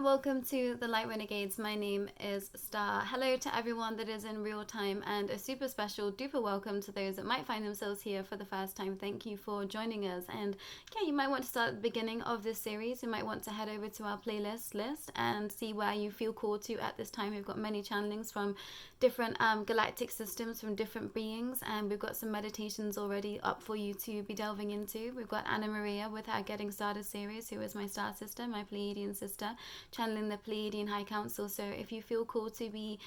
welcome to The Light Renegades. My name is Starr. Hello to everyone that is in real time, and a super special duper welcome to those that might find themselves here for the first time. Thank you for joining us. And yeah, you might want to start at the beginning of this series. You might want to head over to our playlist list and see where you feel called to at this time. We've got many channelings from different galactic systems, from different beings, and we've got some meditations already up for you to be delving into. We've got Anna Maria with her Getting Started series, who is my star sister, my Pleiadian sister, channeling the Pleiadian High Council. So if you feel called to be,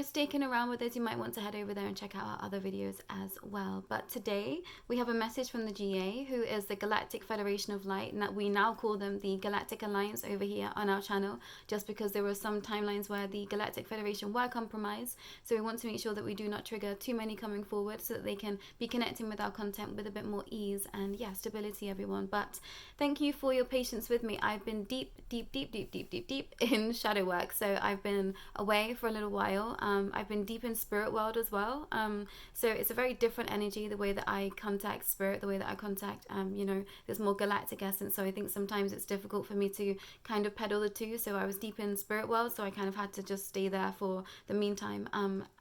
sticking around with us, you might want to head over there and check out our other videos as well. But today we have a message from the GA, who is the Galactic Federation of Light, and that we now call them the Galactic Alliance over here on our channel, just because there were some timelines where the Galactic Federation were compromised. So we want to make sure that we do not trigger too many coming forward, so that they can be connecting with our content with a bit more ease and stability, everyone. But thank you for your patience with me. I've been deep in shadow work. So I've been away for a little while. I've been deep in spirit world as well. So it's a very different energy, the way that I contact spirit, the way that I contact, there's more galactic essence. So I think sometimes it's difficult for me to kind of peddle the two. So I was deep in spirit world, so I kind of had to just stay there for the meantime,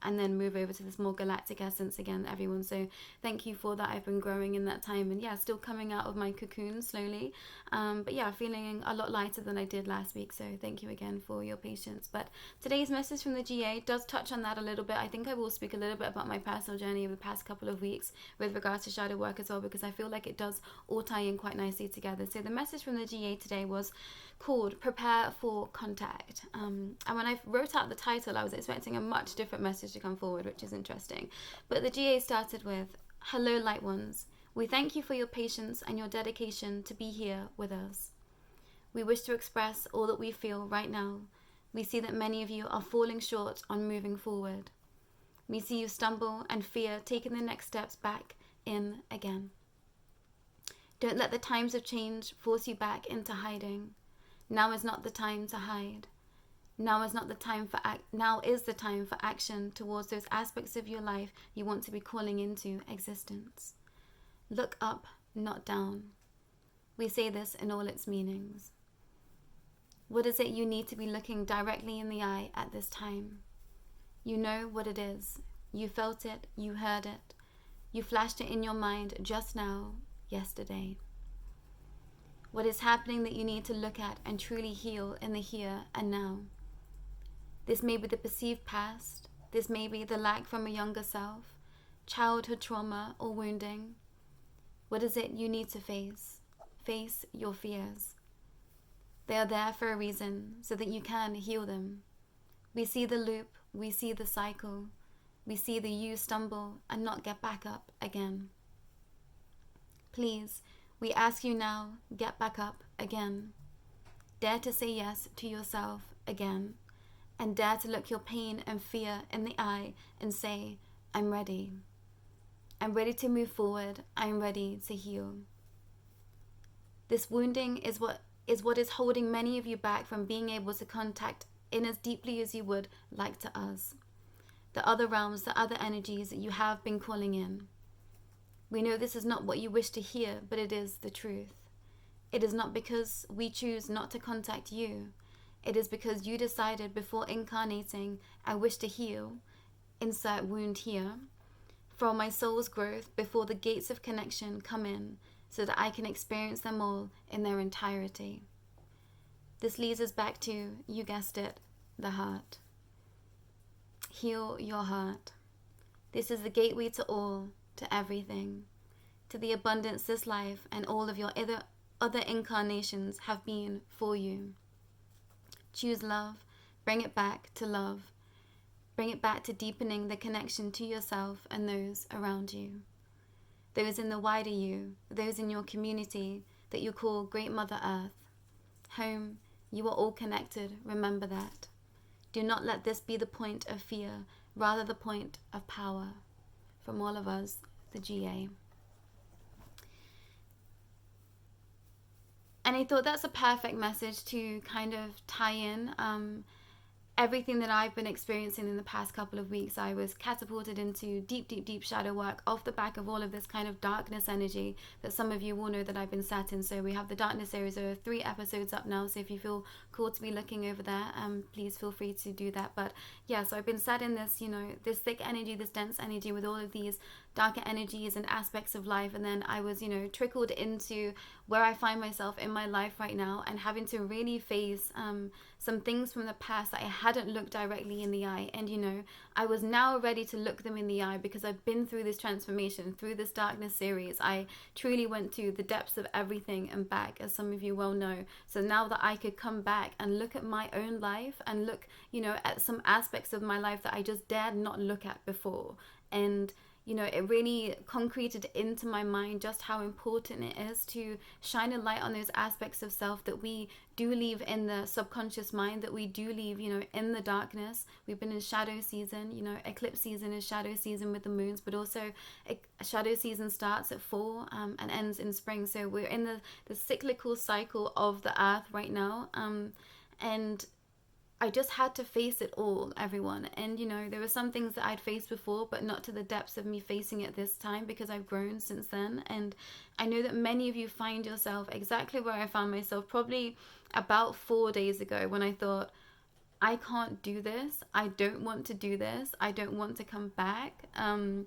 and then move over to this more galactic essence again, everyone. So thank you for that. I've been growing in that time, and still coming out of my cocoon slowly. But feeling a lot lighter than I did last week. So thank you again for your patience. But today's message from the GA does touch on that a little bit. I think I will speak a little bit about my personal journey over the past couple of weeks with regards to shadow work as well, because I feel like it does all tie in quite nicely together. So the message from the GA today was called Prepare for Contact. And when I wrote out the title, I was expecting a much different message to come forward, which is interesting. But the GA started with, "Hello, light ones. We thank you for your patience and your dedication to be here with us. We wish to express all that we feel right now. We see that many of you are falling short on moving forward. We see you stumble and fear taking the next steps back in again. Don't let the times of change force you back into hiding. Now is not the time to hide. Now is the time for action towards those aspects of your life you want to be calling into existence. Look up, not down. We say this in all its meanings. What is it you need to be looking directly in the eye at this time? You know what it is. You felt it, you heard it. You flashed it in your mind just now, yesterday. What is happening that you need to look at and truly heal in the here and now? This may be the perceived past. This may be the lack from a younger self, childhood trauma or wounding. What is it you need to face? Face your fears. They are there for a reason, so that you can heal them. We see the loop, we see the cycle. We see the you stumble and not get back up again. Please, we ask you now, get back up again. Dare to say yes to yourself again, and dare to look your pain and fear in the eye and say, I'm ready. I'm ready to move forward. I'm ready to heal. This wounding is what is holding many of you back from being able to contact in as deeply as you would like to us. The other realms, the other energies that you have been calling in. We know this is not what you wish to hear, but it is the truth. It is not because we choose not to contact you. It is because you decided before incarnating, I wish to heal, insert wound here, from my soul's growth before the gates of connection come in, so that I can experience them all in their entirety. This leads us back to, you guessed it, the heart. Heal your heart. This is the gateway to all, to everything, to the abundance this life and all of your other incarnations have been for you. Choose love. Bring it back to love. Bring it back to deepening the connection to yourself and those around you. Those in the wider you, those in your community that you call Great Mother Earth. Home, you are all connected, remember that. Do not let this be the point of fear, rather the point of power. From all of us, the GA. And I thought that's a perfect message to kind of tie in everything that I've been experiencing in the past couple of weeks. I was catapulted into deep shadow work off the back of all of this kind of darkness energy that some of you will know that I've been sat in. So we have the darkness series. There are 3 episodes up now. So if you feel cool to be looking over there, please feel free to do that. But yeah, so I've been sat in this, this thick energy, this dense energy with all of these darker energies and aspects of life, and then I was, trickled into where I find myself in my life right now, and having to really face some things from the past that I hadn't looked directly in the eye. And I was now ready to look them in the eye, because I've been through this transformation, through this darkness series. I truly went to the depths of everything and back, as some of you well know. So now that I could come back and look at my own life, and look, at some aspects of my life that I just dared not look at before, and it really concreted into my mind just how important it is to shine a light on those aspects of self that we do leave in the subconscious mind, that we do leave, in the darkness. We've been in shadow season, eclipse season is shadow season with the moons, but also shadow season starts at fall and ends in spring. So we're in the cyclical cycle of the earth right now. And I just had to face it all, everyone. And, there were some things that I'd faced before, but not to the depths of me facing it this time, because I've grown since then. And I know that many of you find yourself exactly where I found myself probably about 4 days ago, when I thought, I can't do this. I don't want to do this. I don't want to come back. And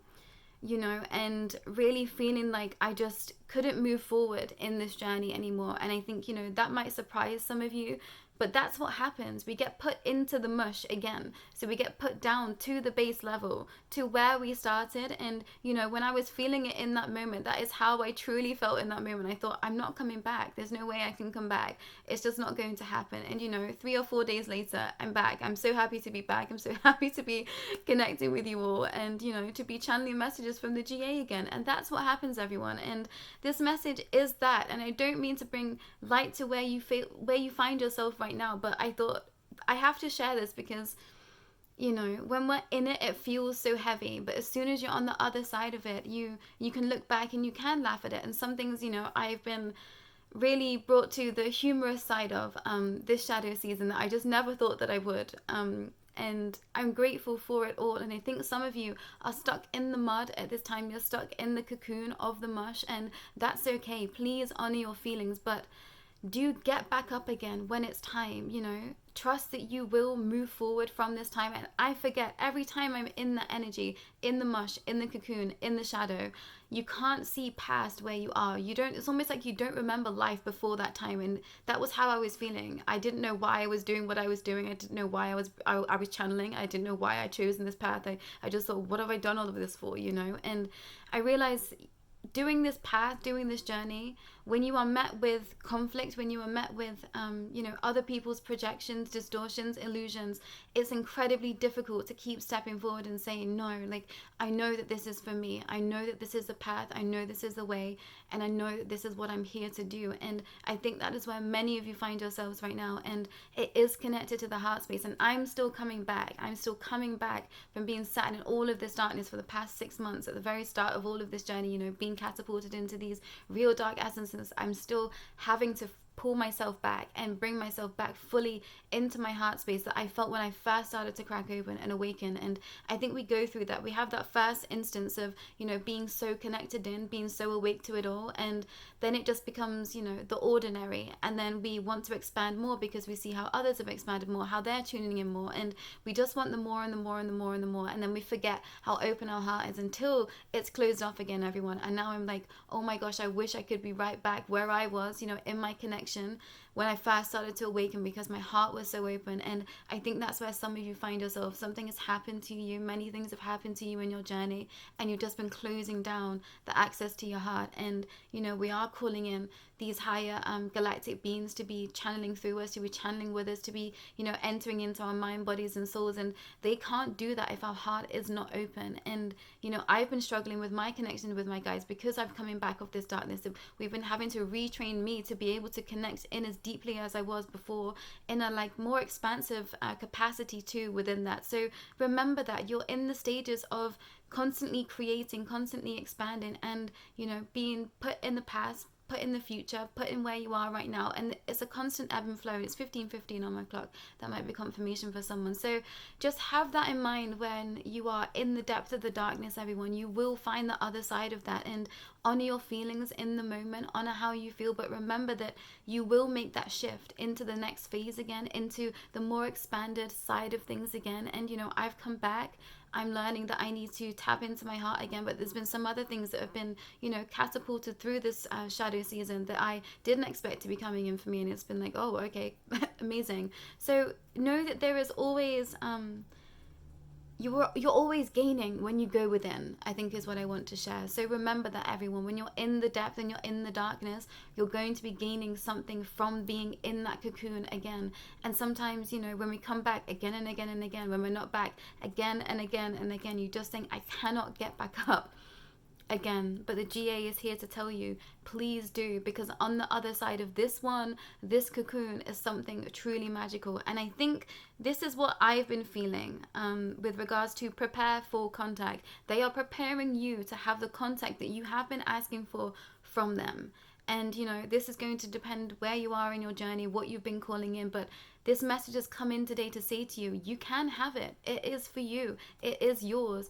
really feeling like I just couldn't move forward in this journey anymore. And I think, that might surprise some of you, but that's what happens. We get put into the mush again. So we get put down to the base level, to where we started. And, when I was feeling it in that moment, that is how I truly felt in that moment. I thought, I'm not coming back. There's no way I can come back. It's just not going to happen. And, 3 or 4 days later, I'm back. I'm so happy to be back. I'm so happy to be connecting with you all, and, to be channeling messages from the GA again. And that's what happens, everyone. And this message is that. And I don't mean to bring light to where you find yourself right now, but I thought I have to share this, because when we're in it, it feels so heavy, but as soon as you're on the other side of it, you can look back and you can laugh at it. And some things, I've been really brought to the humorous side of this shadow season that I just never thought that I would, and I'm grateful for it all. And I think some of you are stuck in the mud at this time. You're stuck in the cocoon of the mush, and that's okay. Please honor your feelings, but do get back up again when it's time. Trust that you will move forward from this time. And I forget every time I'm in the energy, in the mush, in the cocoon, in the shadow, you can't see past where you are. It's almost like you don't remember life before that time. And that was how I was feeling. I didn't know why I was doing what I was doing. I didn't know why I was channeling. I didn't know why I chose in this path. I just thought, what have I done all of this for, And I realized, doing this path, doing this journey, when you are met with conflict, when you are met with, other people's projections, distortions, illusions, it's incredibly difficult to keep stepping forward and saying, no, like, I know that this is for me. I know that this is the path. I know this is the way. And I know that this is what I'm here to do. And I think that is where many of you find yourselves right now. And it is connected to the heart space. And I'm still coming back. I'm still coming back from being sat in all of this darkness for the past 6 months, at the very start of all of this journey, being catapulted into these real dark essences. I'm still having to pull myself back and bring myself back fully into my heart space that I felt when I first started to crack open and awaken. And I think we go through that. We have that first instance of, being so connected in, being so awake to it all. And then it just becomes, the ordinary. And then we want to expand more because we see how others have expanded more, how they're tuning in more. And we just want the more and the more and the more and the more. And then we forget how open our heart is until it's closed off again, everyone. And now I'm like, oh my gosh, I wish I could be right back where I was, in my connection when I first started to awaken, because my heart was so open. And I think that's where some of you find yourself. Something has happened to you. Many things have happened to you in your journey, and you've just been closing down the access to your heart. And we are calling in these higher galactic beings to be channeling through us, to be channeling with us, to be entering into our mind, bodies and souls. And they can't do that if our heart is not open. And I've been struggling with my connection with my guides, because I'm coming back of this darkness. We've been having to retrain me to be able to connect in as deeply as I was before, in a more expansive capacity too within that. So remember that you're in the stages of constantly creating, constantly expanding, and being put in the past, put in the future, put in where you are right now. And it's a constant ebb and flow. It's 15:15 on my clock. That might be confirmation for someone. So just have that in mind when you are in the depth of the darkness, everyone. You will find the other side of that. And honor your feelings in the moment, honor how you feel, but remember that you will make that shift into the next phase again, into the more expanded side of things again. And I've come back. I'm learning that I need to tap into my heart again, but there's been some other things that have been, catapulted through this shadow season that I didn't expect to be coming in for me, and it's been like, oh, okay, amazing. So know that there is always, you're always gaining when you go within, I think is what I want to share. So remember that, everyone, when you're in the depth and you're in the darkness, you're going to be gaining something from being in that cocoon again. And sometimes, when we come back again and again and again, when we're not back again and again and again, you just think, I cannot get back up again. But the GA is here to tell you, please do, because on the other side of this cocoon is something truly magical. And I think this is what I've been feeling with regards to prepare for contact. They are preparing you to have the contact that you have been asking for from them. And this is going to depend where you are in your journey, what you've been calling in, but this message has come in today to say to you, you can have it. It is for you. It is yours.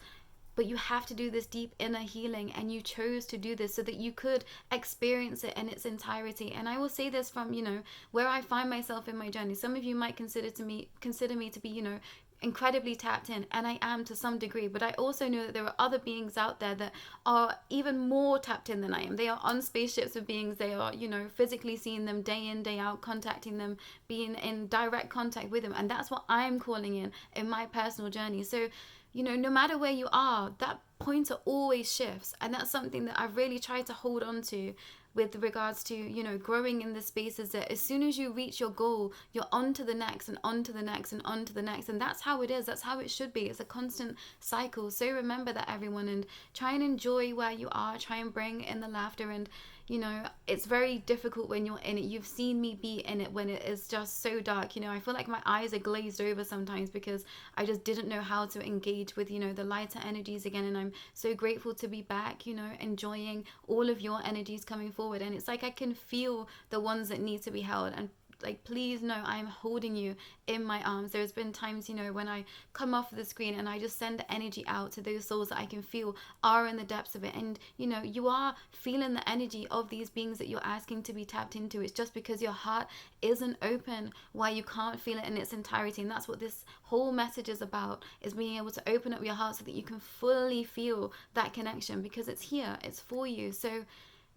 But you have to do this deep inner healing, and you chose to do this so that you could experience it in its entirety. And I will say this from, where I find myself in my journey. Some of you might consider me to be, incredibly tapped in, and I am to some degree, but I also know that there are other beings out there that are even more tapped in than I am. They are on spaceships with beings. They are, physically seeing them day in, day out, contacting them, being in direct contact with them. And that's what I'm calling in my personal journey. So no matter where you are, that pointer always shifts. And that's something that I've really tried to hold on to with regards to, growing in the spaces, that as soon as you reach your goal, you're on to the next and on to the next and on to the next. And that's how it is. That's how it should be. It's a constant cycle. So remember that, everyone, and try and enjoy where you are. Try and bring in the laughter. And it's very difficult when you're in it. You've seen me be in it when it is just so dark. I feel like my eyes are glazed over sometimes because I just didn't know how to engage with, the lighter energies again. And I'm so grateful to be back, enjoying all of your energies coming forward. And it's like I can feel the ones that need to be held. And please know I'm holding you in my arms. There's been times, when I come off the screen and I just send energy out to those souls that I can feel are in the depths of it. And, you are feeling the energy of these beings that you're asking to be tapped into. It's just because your heart isn't open why you can't feel it in its entirety. And that's what this whole message is about, is being able to open up your heart so that you can fully feel that connection, because it's here, it's for you. So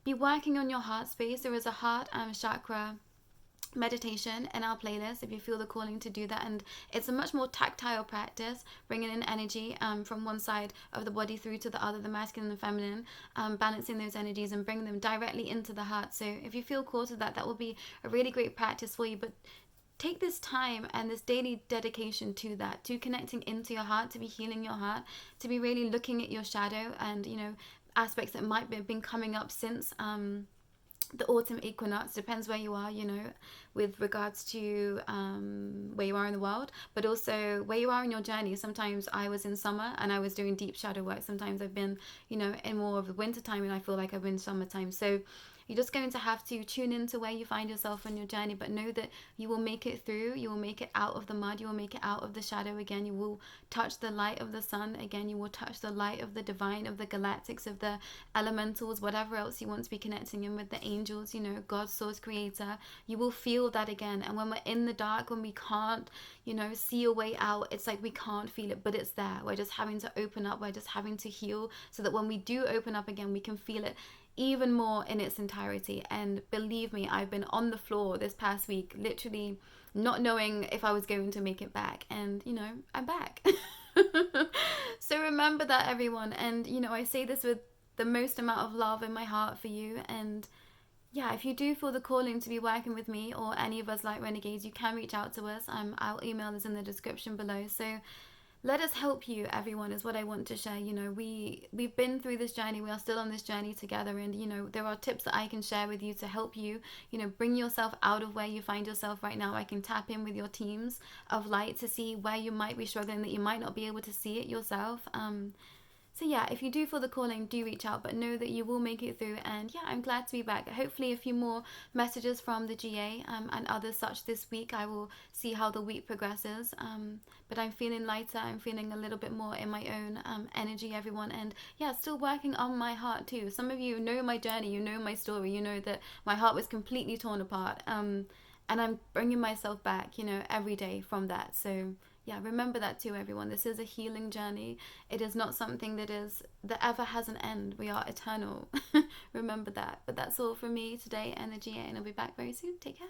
be working on your heart space. There is a heart chakra meditation in our playlist if you feel the calling to do that, and it's a much more tactile practice, bringing in energy from one side of the body through to the other, the masculine and feminine, balancing those energies and bringing them directly into the heart. So if you feel called to that, that will be a really great practice for you. But take this time and this daily dedication to that, to connecting into your heart, to be healing your heart, to be really looking at your shadow and aspects that might have been coming up since the autumn equinox. Depends where you are, with regards to where you are in the world, but also where you are in your journey. Sometimes I was in summer and I was doing deep shadow work. Sometimes I've been, in more of the winter time, and I feel like I've been summertime. So you're just going to have to tune into where you find yourself on your journey, but know that you will make it through. You will make it out of the mud. You will make it out of the shadow again. You will touch the light of the sun again. You will touch the light of the divine, of the galactics, of the elementals, whatever else you want to be connecting in with, the angels, God, source, creator. You will feel that again. And when we're in the dark, when we can't, see a way out, it's like we can't feel it, but it's there. We're just having to open up. We're just having to heal so that when we do open up again, we can feel it even more in its entirety. And believe me, I've been on the floor this past week, literally not knowing if I was going to make it back, and I'm back. So remember that, everyone. And I say this with the most amount of love in my heart for you. And yeah, if you do feel the calling to be working with me or any of us Light Renegades, you can reach out to us. Our email is in the description below. So let us help you, everyone, is what I want to share. We've been through this journey. We are still on this journey together. And, there are tips that I can share with you to help you, bring yourself out of where you find yourself right now. I can tap in with your teams of light to see where you might be struggling, that you might not be able to see it yourself. So yeah, if you do feel the calling, do reach out, but know that you will make it through. And yeah, I'm glad to be back. Hopefully a few more messages from the GA and others such this week. I will see how the week progresses. But I'm feeling lighter. I'm feeling a little bit more in my own energy, everyone. And yeah, still working on my heart too. Some of you know my journey, you know my story, you know that my heart was completely torn apart. And I'm bringing myself back, you know, every day from that. So yeah, remember that too, everyone. This is a healing journey. It is not something that ever has an end. We are eternal. Remember that. But that's all from me today, Energy, and I'll be back very soon. Take care.